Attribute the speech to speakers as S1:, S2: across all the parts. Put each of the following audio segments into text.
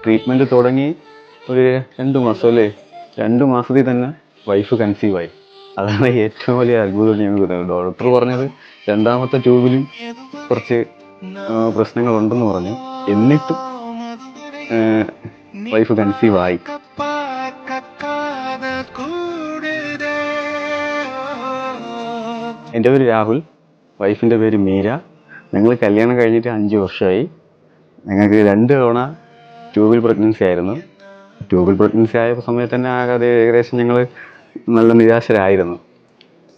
S1: Treatment തുടങ്ങി ഒരു 2 മാസം അല്ലേ, 2 മാസത്തിൽ തന്നെ വൈഫ് കൺസീവായി. അതാണ് ഏറ്റവും വലിയ അത്ഭുതം ഞങ്ങൾക്ക് തോന്നുന്നത്. ഡോക്ടർ പറഞ്ഞത് രണ്ടാമത്തെ ട്യൂബിലും കുറച്ച് പ്രശ്നങ്ങളുണ്ടെന്ന് പറഞ്ഞു. എന്നിട്ടും വൈഫ് കൺസീവായി. എൻ്റെ പേര് രാഹുൽ, വൈഫിൻ്റെ പേര് മീര. ഞങ്ങൾ കല്യാണം കഴിഞ്ഞിട്ട് 5 വർഷമായി. ഞങ്ങൾക്ക് 2 തവണ ട്യൂബിൽ പ്രഗ്നൻസി ആയിരുന്നു. ട്യൂബിൽ പ്രഗ്നൻസി ആയ സമയത്ത് തന്നെ ആകാതെ ഏകദേശം ഞങ്ങൾ നല്ല നിരാശരായിരുന്നു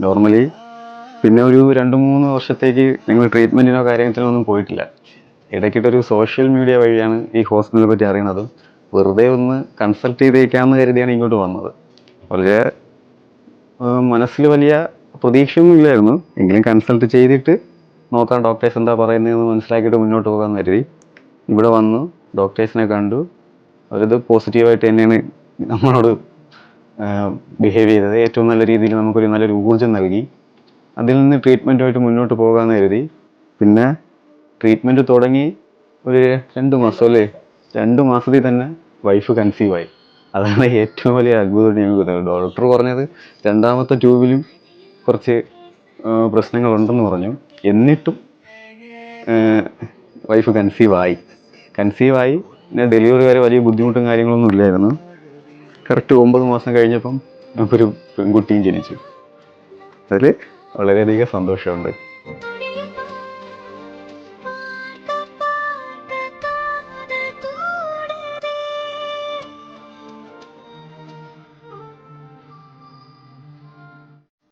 S1: നോർമലി. പിന്നെ ഒരു 2-3 വർഷത്തേക്ക് ഞങ്ങൾ ട്രീറ്റ്മെൻറ്റിനോ കാര്യത്തിനോ ഒന്നും പോയിട്ടില്ല. ഇടയ്ക്കിട്ടൊരു സോഷ്യൽ മീഡിയ വഴിയാണ് ഈ ഹോസ്പിറ്റലിനെ പറ്റി അറിയണത്. വെറുതെ ഒന്ന് കൺസൾട്ട് ചെയ്തേക്കാമെന്ന് കരുതിയാണ് ഇങ്ങോട്ട് വന്നത്. വളരെ മനസ്സിൽ വലിയ പ്രതീക്ഷയൊന്നും ഇല്ലായിരുന്നു, എങ്കിലും കൺസൾട്ട് ചെയ്തിട്ട് നോക്കാം ഡോക്ടേഴ്സ് എന്താ പറയുന്നതെന്ന് മനസ്സിലാക്കിയിട്ട് മുന്നോട്ട് പോകാമെന്ന് കരുതി ഇവിടെ വന്നു. ഡോക്ടേഴ്സിനെ കണ്ടു. അവരത് പോസിറ്റീവായിട്ട് തന്നെയാണ് നമ്മളോട് ബിഹേവ് ചെയ്തത്. ഏറ്റവും നല്ല രീതിയിൽ നമുക്കൊരു നല്ലൊരു ഊർജ്ജം നൽകി. അതിൽ നിന്ന് ട്രീറ്റ്മെൻറ്റുമായിട്ട് മുന്നോട്ട് പോകാമെന്ന് കരുതി. പിന്നെ ട്രീറ്റ്മെൻറ്റ് തുടങ്ങി ഒരു 2 മാസം അല്ലേ, 2 മാസത്തിൽ തന്നെ വൈഫ് കൺസീവായി. അതാണ് ഏറ്റവും വലിയ അത്ഭുതം ഞങ്ങൾക്ക് തോന്നുന്നത്. ഡോക്ടർ പറഞ്ഞത് രണ്ടാമത്തെ ട്യൂബിലും കുറച്ച് പ്രശ്നങ്ങളുണ്ടെന്ന് പറഞ്ഞു. എന്നിട്ടും വൈഫ് കൺസീവായി. പിന്നെ ഡെലിവറി വരെ വലിയ ബുദ്ധിമുട്ടും കാര്യങ്ങളൊന്നും ഇല്ലായിരുന്നു. കറക്റ്റ് 9 മാസം കഴിഞ്ഞപ്പം നമുക്കൊരു പെൺകുട്ടിയും ജനിച്ചു. അതിൽ വളരെയധികം സന്തോഷമുണ്ട്.